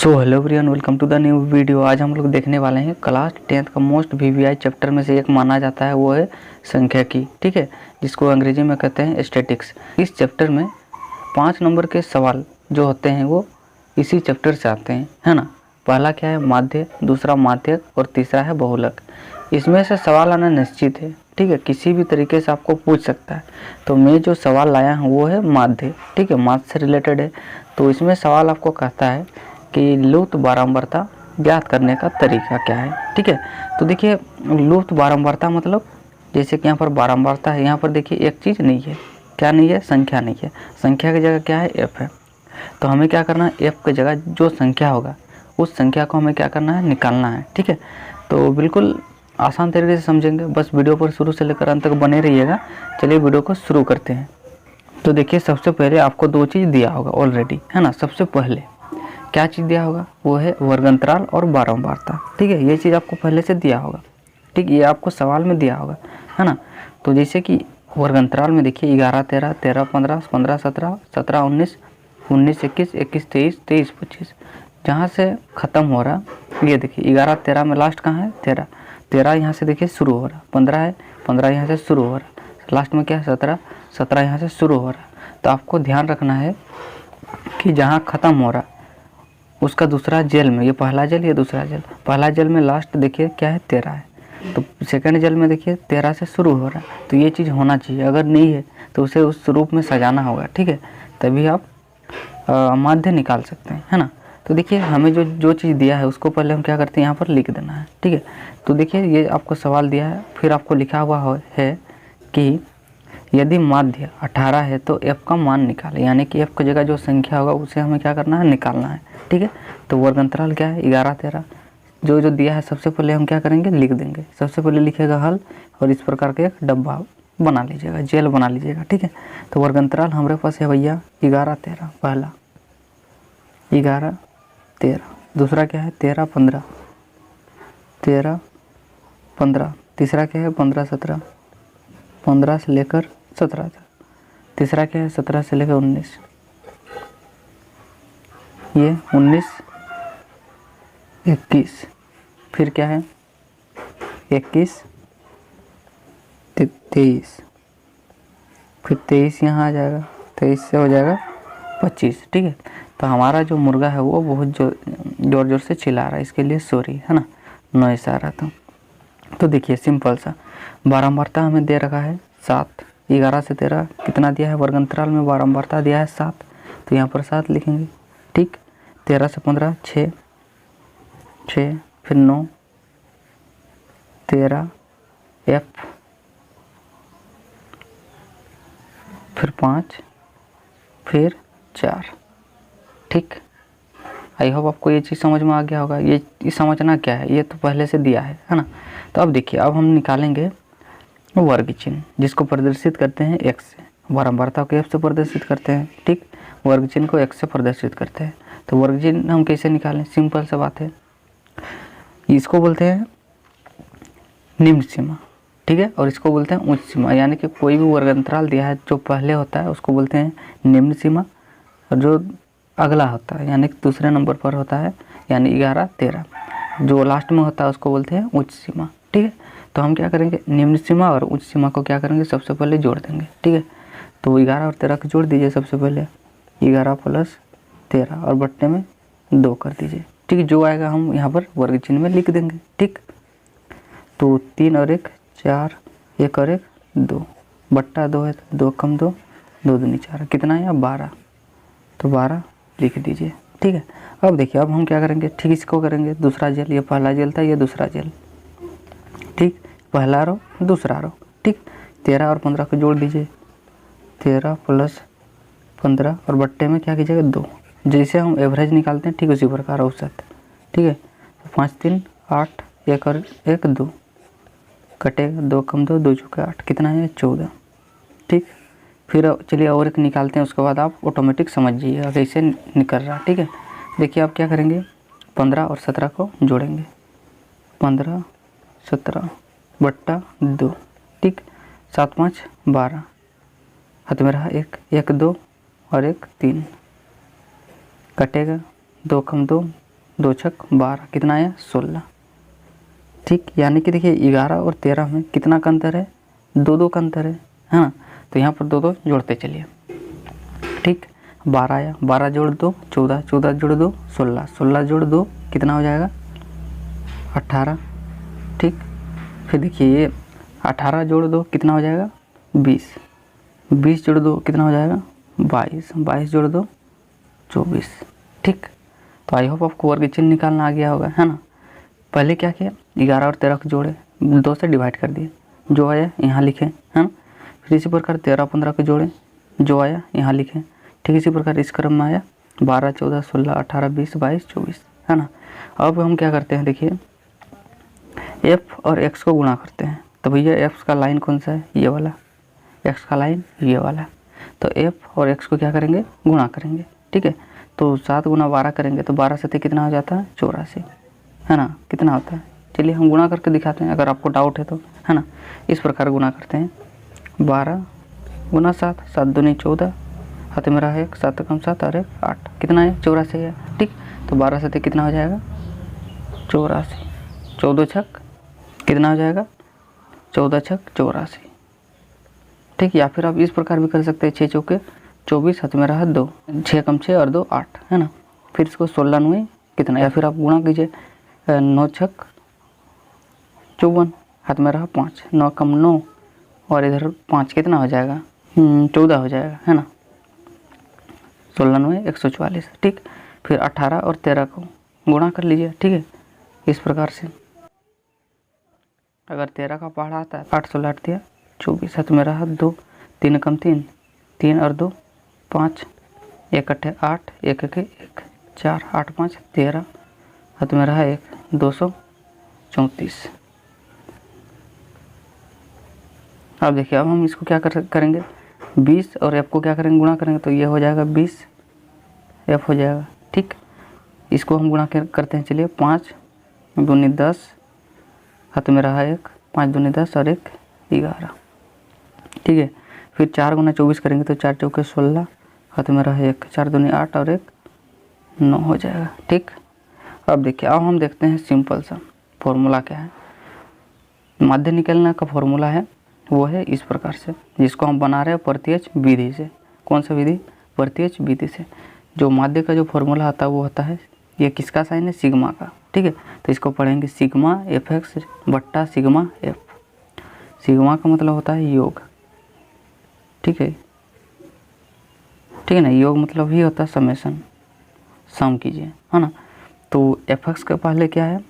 So hello everyone, welcome to the new video. आज हम लोग देखने वाले हैं क्लास 10th का मोस्ट वीवीआई चैप्टर में से एक माना जाता है, वो है संख्याकी। ठीक है, जिसको अंग्रेजी में कहते हैं स्टैटिक्स। इस चैप्टर में 5 नंबर के सवाल जो होते हैं वो इसी चैप्टर से आते हैं, है ना। पहला क्या है, माध्य, दूसरा माध्यक और तीसरा है बहुलक। इसमें से सवाल आना निश्चित है। ठीक है, किसी भी तरीके से आपको पूछ सकता है। तो मैं जो सवाल लाया हूँ वो है माध्य। ठीक है, माध्य से रिलेटेड है। तो इसमें सवाल आपको कहता है कि लुप्त बारंबारता ज्ञात करने का तरीका क्या है। ठीक है, तो देखिए लुप्त बारंबारता मतलब जैसे कि यहाँ पर बारंबारता है, यहाँ पर देखिए एक चीज़ नहीं है। क्या नहीं है? संख्या नहीं है। संख्या की जगह क्या है? एफ है। तो हमें क्या करना है, एफ की जगह जो संख्या होगा उस संख्या को हमें क्या करना है, निकालना है। ठीक है, तो बिल्कुल आसान तरीके से समझेंगे, बस वीडियो पर शुरू से लेकर अंत तक बने रहिएगा। चलिए वीडियो को शुरू करते हैं। तो देखिए सबसे पहले आपको दो चीज़ दिया होगा ऑलरेडी, है ना। सबसे पहले क्या चीज़ दिया होगा, वो है वर्गांतराल और बारंबारता। ठीक है, ये चीज़ आपको पहले से दिया होगा। ठीक, ये आपको सवाल में दिया होगा, है ना। तो जैसे कि वर्गांतराल में देखिए 11 13 13 15 15 17 17 19 19 21 21 23 23 25, जहाँ से ख़त्म हो रहा ये देखिए 11 13 में लास्ट कहाँ है? 13 13 यहाँ से देखिए शुरू हो रहा, 15 है 15 यहाँ से शुरू हो रहा, लास्ट में क्या है 17 17 यहाँ से शुरू हो रहा। तो आपको ध्यान रखना है कि जहाँ ख़त्म हो रहा उसका दूसरा जेल में, ये पहला जेल ये दूसरा जेल, पहला जेल में लास्ट देखिए क्या है 13 है, तो सेकंड जेल में देखिए 13 से शुरू हो रहा है। तो ये चीज़ होना चाहिए, अगर नहीं है तो उसे उस रूप में सजाना होगा। ठीक है, तभी आप माध्य निकाल सकते हैं, है ना। तो देखिए हमें जो चीज़ दिया है उसको पहले हम क्या करते हैं, यहाँ पर लिख देना है। ठीक है, तो देखिए ये आपको सवाल दिया है, फिर आपको लिखा हुआ है कि यदि माध्य 18 है तो f का मान निकालें, यानी कि f की जगह जो संख्या होगा उसे हमें क्या करना है, निकालना है। ठीक है, तो वर्गांतराल क्या है 11 13, जो दिया है सबसे पहले हम क्या करेंगे, लिख देंगे। सबसे पहले लिखेगा हल और इस प्रकार का एक डब्बा बना लीजिएगा, जेल बना लीजिएगा। ठीक है, तो वर्गांतराल हमारे पास है भैया 11 13, पहला 11 13, दूसरा क्या है 13 15 13 15, तीसरा क्या है 15 17 15 से लेकर 17 तक, तीसरा क्या है 17 से लेकर 19, ये 19 21, फिर क्या है 21 23, फिर 23 यहाँ आ जाएगा, 23 से हो जाएगा 25। ठीक है, तो हमारा जो मुर्गा है वो बहुत ज़ोर ज़ोर से चिल्ला रहा है, इसके लिए सॉरी, है ना, नॉइस आ रहा था। तो देखिए सिंपल सा बारंबारता हमें दे रखा है 7, 11 से 13 कितना दिया है, वर्गांतराल में बारंबारता दिया है 7, तो यहाँ पर 7 लिखेंगे। ठीक, 13 से 15 6 6, फिर 9 13 f, फिर 5, फिर 4। ठीक, आई होप आपको ये चीज़ समझ में आ गया होगा। ये समझना क्या है, ये तो पहले से दिया है ना। तो अब देखिए अब हम निकालेंगे वर्ग चिन्ह, जिसको प्रदर्शित करते हैं x से, बारंबारता को f से प्रदर्शित करते हैं। ठीक, वर्ग चिन्ह को x से प्रदर्शित करते हैं। तो वर्ग चिन्ह हम कैसे निकालें, सिंपल सा बात है, इसको बोलते हैं निम्न सीमा। ठीक है, और इसको बोलते हैं उच्च सीमा, यानी कि कोई भी वर्गांतराल दिया है जो पहले होता है उसको बोलते हैं निम्न सीमा, और जो अगला होता है यानी कि दूसरे नंबर पर होता है यानी 11 13 जो लास्ट में होता है उसको बोलते हैं उच्च सीमा। ठीक है, तो हम क्या करेंगे, निम्न सीमा और उच्च सीमा को क्या करेंगे, सबसे पहले जोड़ देंगे। ठीक है, तो 11 और 13 को जोड़ दीजिए। सबसे पहले 11 प्लस 13 और बट्टे में 2 कर दीजिए। ठीक है, जो आएगा हम यहाँ पर वर्ग चिन्ह में लिख देंगे। ठीक, तो 3 और 1 4, 1 और 1 2, बट्टा 2 है तो 2 कम 2 2 दूनी 4, कितना है 12, तो 12 लिख दीजिए। ठीक है, अब देखिए अब हम क्या करेंगे, ठीक इसको करेंगे दूसरा जेल, ये पहला जेल था ये दूसरा जेल। ठीक, पहला रो दूसरा रो। ठीक, 13 और 15 को जोड़ दीजिए, 13 प्लस 15 और बट्टे में क्या कीजिएगा 2, जैसे हम एवरेज निकालते हैं ठीक उसी प्रकार औसत। ठीक है, तो 5 3 8, 1 और 1 2, कटेगा 2 कम 2 2 चुके 8, कितना है 14। ठीक, फिर चलिए और एक निकालते हैं, उसके बाद आप ऑटोमेटिक समझ जाइएगा कैसे निकल रहा। ठीक है, देखिए आप क्या करेंगे, 15 और 17 को जोड़ेंगे, 15 17 बट्टा 2। ठीक, 7 5 12, हाथ में रहा 1 1 2 और 1 3, कटेगा 2 कम 2 2 छक 12, कितना आया 16। ठीक, यानी कि देखिए 11 और 13 में कितना का अंतर है, 2 का अंतर है ना। तो यहाँ पर 2 जोड़ते चलिए। ठीक, 12 आया, 12 जोड़ 2 14, 14 जोड़ 2 16, 16 जोड़ 2 कितना हो जाएगा 18। ठीक, फिर देखिए ये 18 जोड़ 2 कितना हो जाएगा 20, 20 जोड़ 2 कितना हो जाएगा 22, 22 जोड़ 2 24। ठीक, तो आई होप आपको वर्ग चिन्ह निकालना आ गया होगा, है ना। पहले क्या किया, 11 और 13 को जोड़े, 2 से डिवाइड कर दिए, जो आया यहाँ लिखें, है ना। फिर इसी प्रकार 13 15 को जोड़े, जो आया यहाँ लिखें। ठीक, इसी प्रकार इस क्रम में आया 12 14 16 18 20 22 24, है ना। अब हम क्या करते हैं, देखिए f और x को गुणा करते हैं। तो भैया f का लाइन कौन सा है, ये वाला, x का लाइन ये वाला। तो f और x को क्या करेंगे, गुणा करेंगे। ठीक है, तो 7 गुना 12 करेंगे तो 12 7 कितना हो जाता है 84, है ना। कितना होता है, चलिए हम गुणा करके दिखाते हैं, अगर आपको डाउट है तो, है ना। इस प्रकार गुणा करते हैं, 12 गुना 7, 7 दूनी 14, हाथ में रहा 1, 7 कम 7 और 1 8, कितना है 84 है। ठीक, तो 12 7 कितना हो जाएगा 84, 14 छक कितना हो जाएगा 14 छक 84। ठीक, या फिर आप इस प्रकार भी कर सकते हैं, 6 चौके 24, हाथ में रहा 2, 6 कम 6 और 2 8, है ना। फिर इसको 16 9 कितना, या फिर आप गुणा कीजिए, 9 छक 54, हाथ में रहा 5, 9 कम 9 और इधर 5 कितना हो जाएगा 14 हो जाएगा, है ना। 16 9 144। ठीक, फिर 18 और 13 को गुणा कर लीजिए। ठीक है, इस प्रकार से अगर 13 का पहाड़ा आता है 8 16 8 दिया 24, हाथ में रहा 2, 3 कम 3, 3 और 2 5, 1 8 8, 1 1 1 4, 8 5 13, हाथ में रहा 1, 234। अब देखिए, अब हम इसको क्या करेंगे, 20 और f को क्या करेंगे, गुणा करेंगे, तो ये हो जाएगा 20 f हो जाएगा। ठीक, इसको हम गुणा करते हैं, चलिए 5 दूनी 10, हाथ में रहा 1, 5 दूनी 10 और 1 11। ठीक है, फिर 4 गुना 24 करेंगे तो 4 चौके 16, हाथ में रहा 1, 4 दूनी 8 और 1 9 हो जाएगा। ठीक, अब देखिए, अब हम देखते हैं सिंपल सा फॉर्मूला क्या है। माध्य निकालने का फॉर्मूला है वो है इस प्रकार से, जिसको हम बना रहे हैं प्रत्यक्ष विधि से। कौन सा विधि, प्रत्यक्ष विधि से। जो माध्य का जो फॉर्मूला आता है वो होता है, ये किसका साइन है, सिग्मा का। ठीक है, तो इसको पढ़ेंगे सिग्मा एफ एक्स बट्टा सिग्मा एफ। सिग्मा का मतलब होता है योग। ठीक है, ठीक है ना, योग मतलब ही होता है समेशन, सम कीजिए, है ना। तो एफ एक्स का पहले क्या है,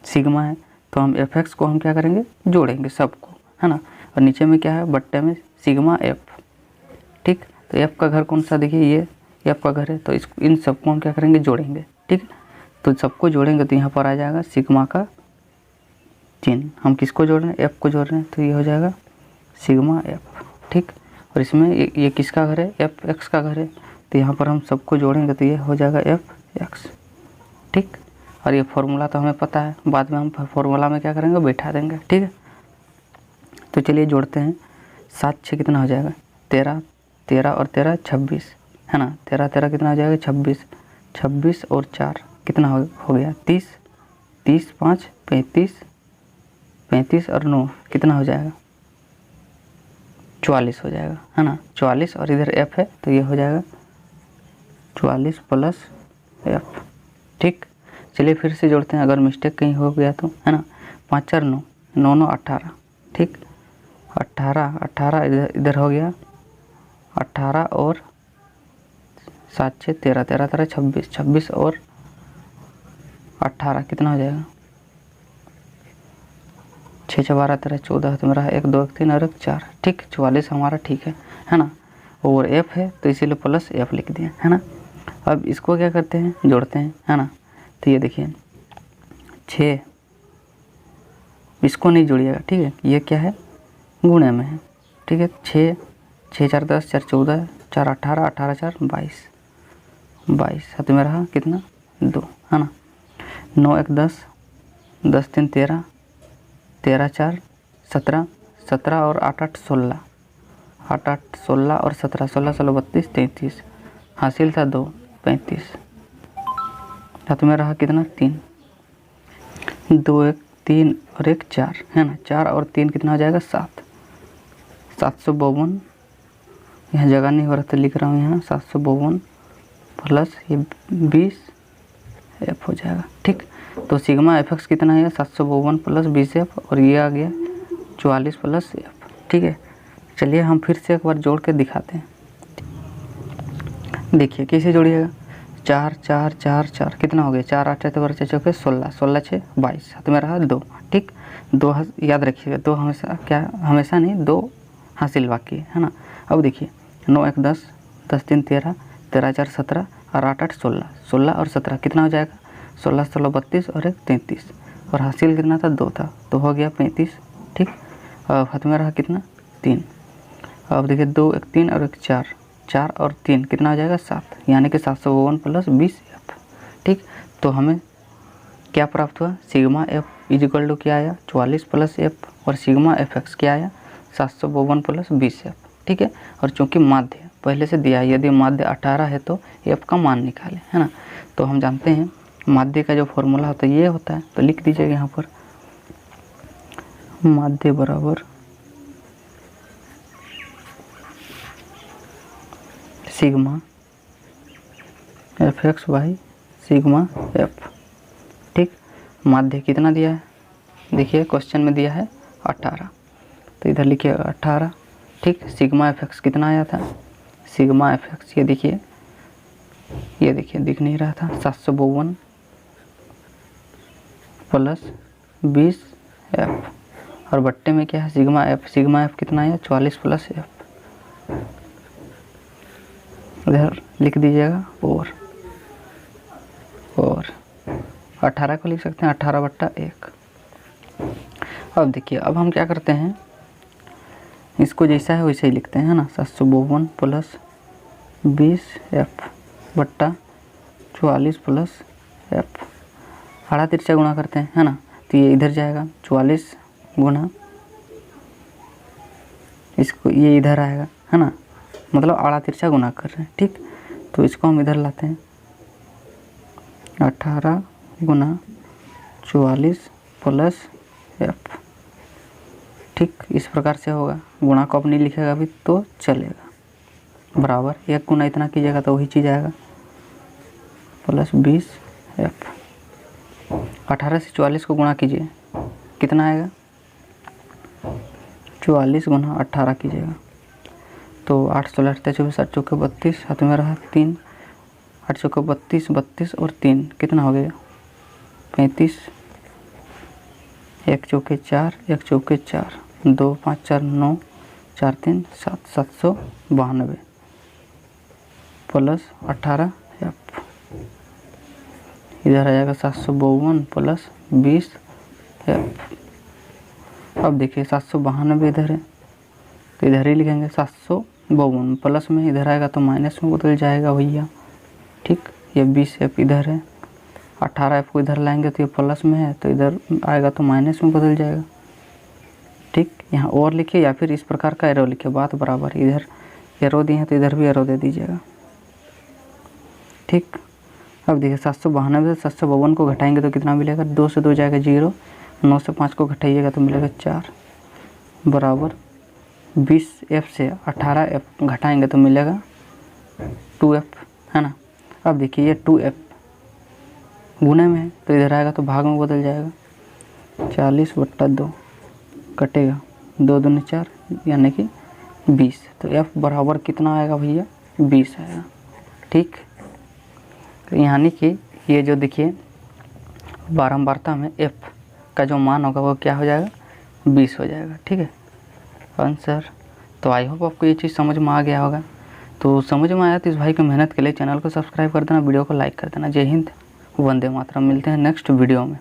सिग्मा है, तो हम एफ एक्स को हम क्या करेंगे, जोड़ेंगे सबको, है ना। और नीचे में क्या है, बट्टे में सिग्मा एफ। ठीक, तो एफ का घर कौन सा, देखिए ये एफ का घर है, तो इस इन सबको हम क्या करेंगे, जोड़ेंगे। ठीक, तो सबको जोड़ेंगे तो यहाँ पर आ जाएगा सिग्मा का चिन्ह। हम किसको जोड़ रहे हैं, एफ को जोड़ रहे हैं, तो ये हो जाएगा सिग्मा एफ। ठीक, और इसमें ये किसका घर है, एफ एक्स का घर है, तो यहाँ पर हम सबको जोड़ेंगे तो ये हो जाएगा एफ एक्स। ठीक, और ये फॉर्मूला तो हमें पता है, बाद में हम फॉर्मूला में क्या करेंगे, बैठा देंगे। ठीक है, तो चलिए जोड़ते हैं, 7 6 कितना हो जाएगा 13, 13 और 13 26, है ना। 13 13 कितना हो जाएगा 26, 26 और 4 कितना हो गया 30, 30 5 35, 35 और 9 कितना हो जाएगा 44 हो जाएगा, है ना। 44 और इधर f है तो ये हो जाएगा 44 प्लस f। ठीक, चलिए फिर से जोड़ते हैं, अगर मिस्टेक कहीं हो गया तो, है ना। 5 4 9 9 9 18। ठीक, 18 18 इधर हो गया 18 और 7 6 13 13 13 26, 26 और 18 कितना हो जाएगा 6 6 12 13 14, तो मेरा 1 2 1 3 और 1 4। ठीक, 44 हमारा ठीक है ना। और f है तो इसीलिए प्लस f लिख दिए, है ना। अब इसको क्या करते हैं, जोड़ते हैं, है ना। तो ये देखिए 6, इसको नहीं जोड़िएगा। ठीक है, ये क्या है, गुणे में है। ठीक है, 6 6 4 10 4 14 4 18 18 4 22 22, हाथ में रहा कितना 2, है ना। 9 1 10 10 3 13 13 4 17 17 और 8 8 16 8 8 16 और 17 16 16 32 33, हासिल था 2 35। हाथ में रहा कितना 3, 2 1 3 और 1 4 है ना। 4 और 3 कितना हो जाएगा 7, 752। यहाँ जगह नहीं हो रहा तो लिख रहा हूँ यहाँ 752 प्लस ये 20 एफ हो जाएगा। ठीक, तो सिग्मा एफ एक्स कितना है 752 प्लस 20 एफ और ये आ गया 44 प्लस एफ। ठीक है, चलिए हम फिर से एक बार जोड़ के दिखाते हैं। देखिए कैसे जोड़िएगा, 4 4 4 4 कितना हो गया 4 8 तो 4 चौके 16, 16 6 22, हाथ में रहा 2। ठीक, 2 याद रखिएगा, 2 हमेशा क्या हमेशा नहीं 2 हासिल बाकी है ना। अब देखिए 9 1 10, 10 3 13, 13 4 17 और 8 8 16, 16 और 17 कितना हो जाएगा 16 16 32 और 1 33 और हासिल कितना था 2 था तो हो गया 35। ठीक, अब हाथ में रहा कितना 3। अब देखिए 2 1 3 और 1 4, 4 और 3 कितना हो जाएगा 7, यानी कि 752 प्लस 20 एफ। ठीक, तो हमें क्या प्राप्त हुआ, सिग्मा एफ इजिकल टू क्या आया 44 प्लस एफ और सिग्मा एफ एक्स क्या आया 752 प्लस 20 एफ। ठीक है, और चूंकि माध्य पहले से दिया है, यदि माध्य 18 है तो एफ का मान निकालें, है ना। तो हम जानते हैं माध्य का जो फॉर्मूला होता है ये होता है, तो लिख दीजिएगा यहाँ पर माध्य बराबर sigma F x by sigma F. ठीक, माध्य कितना दिया है, देखिए क्वेश्चन में दिया है 18, तो इधर लिखिएगा 18। ठीक, सिग्मा एफ एक्स कितना आया था, सिग्मा एफ एक्स ये देखिए दिख नहीं रहा था 752 प्लस 20 एफ और बट्टे में क्या है सिग्मा एफ कितना आया 44 प्लस एफ, इधर लिख दीजिएगा और 18 को लिख सकते हैं 18/1। अब देखिए, अब हम क्या करते हैं, इसको जैसा है वैसे ही लिखते हैं, है ना। 752 प्लस 20 एफ बट्टा 44 प्लस एफ, आड़ा तिरछा गुणा करते हैं, है ना। तो ये इधर जाएगा 44 गुना इसको, ये इधर आएगा, है ना, मतलब आड़ा तिरछा गुना कर रहे हैं। ठीक, तो इसको हम इधर लाते हैं 18 गुना 44 प्लस एफ। ठीक, इस प्रकार से होगा, गुणा को अब नहीं लिखेगा अभी तो चलेगा, बराबर 1 गुना इतना कीजिएगा तो वही चीज़ आएगा प्लस 20 एफ। 18 से 44 को गुणा कीजिए कितना आएगा 44 गुना 18 कीजिएगा तो 8 16 24 8 चौके 32, हाथ में रहा 3, 8 चौके 32 32 और 3 कितना हो गया 35, 1 चौके 4 1 चौके 4, 2 5 4 9 4 3 7, 792 प्लस 18 एफ, इधर आ जाएगा 752 प्लस 20 एफ। अब देखिए 792 इधर है तो इधर ही लिखेंगे 752 प्लस में, इधर आएगा तो माइनस में बदल जाएगा भैया। ठीक, ये 20 एफ इधर है, 18 एफ को इधर लाएंगे तो ये प्लस में है तो इधर आएगा तो माइनस में बदल जाएगा। ठीक, यहाँ और लिखिए या फिर इस प्रकार का एरो लिखिए, बात बराबर, इधर एरो दिए हैं तो इधर भी एरो दे दीजिएगा। ठीक, अब देखिए 792 से 752 को घटाएंगे तो कितना मिलेगा, 2 से 2 जाएगा 0, 9 से 5 को घटाइएगा तो मिलेगा 4 बराबर 20 एफ से 18 एफ घटाएंगे तो मिलेगा 2 एफ, है ना। अब देखिए ये 2 एफ गुने में है तो इधर आएगा तो भाग में बदल जाएगा, 40/2 कटेगा 2 दूनी 4 यानी कि 20, तो एफ बराबर कितना आएगा भैया 20 आएगा। ठीक, यानी कि ये जो देखिए बारंबारता में एफ का जो मान होगा वो क्या हो जाएगा 20 हो जाएगा। ठीक है आंसर। तो आई होप आपको ये चीज़ समझ में आ गया होगा। तो समझ में आया तो इस भाई की मेहनत के लिए चैनल को सब्सक्राइब कर देना, वीडियो को लाइक कर देना। जय हिंद, वंदे मातरम। मिलते हैं नेक्स्ट वीडियो में।